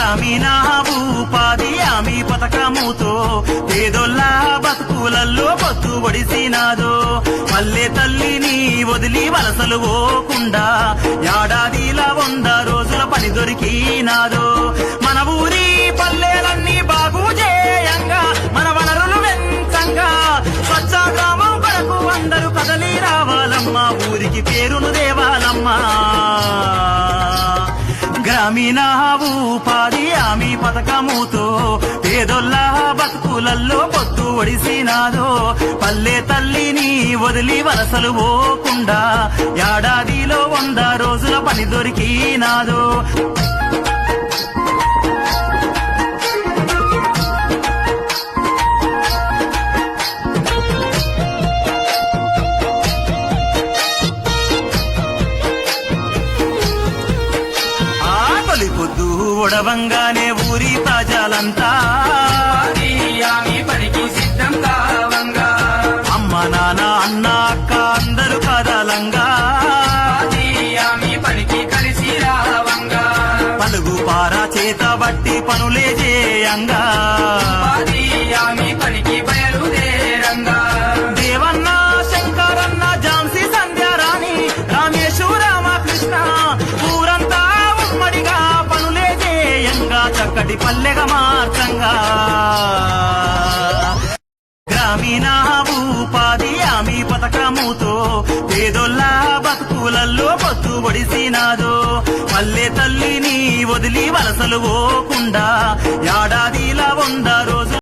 గ్రామీణ ఉపాధి హామీ పథకముతో పేదోళ్ళ బతుకులల్లో పొత్తు ఒడిసినాదో పల్లె తల్లిని వదిలి వలసలు పోకుండా ఏడాదిలా 100 రోజుల పని దొరికినాదో మన ఊరి పల్లెలన్నీ బాగు చేయంగా మన వనరులు వెంచంగా స్వచ్ఛ గ్రామం కొరకు అందరూ కదలి రావాలమ్మా ఊరికి పేరును దేవాలమ్మా గ్రామీణ ఉపాధి హామీ పథకముతో పేదోళ్ళ బతుకులల్లో పొత్తు ఒడిసినాదో పల్లె తల్లిని వదిలి వలసలు పోకుండా ఏడాదిలో 100 రోజుల పని దొరికినాదో పొద్దు ఒడవంగానే ఊరి ప్రజలంతా హామీ పనికి సిద్ధం కావంగా అమ్మ నాన్న అన్న అక్క అందరూ కదలంగా హామీ పనికి కలిసి రావంగా పలుగు పారా చేత బట్టి పనులే చేయంగా హామీ పనికి బయలుదేరంగా దేవన్న శంకరన్న ఝాన్సీ సంధ్యారాణి రామేశు రామకృష్ణ ఊరంతా ఉమ్మడిగా పనులే చేయంగా చక్కటి పల్లెగా మార్చంగా గ్రామీణ ఉపాధి హామీ పథకముతో పేదోళ్ళ బతుకులల్లో పొత్తు ఒడిసినాదో పల్లె తల్లిని వదిలి వలసలు పోకుండా ఏడాదిలా 100 రోజులు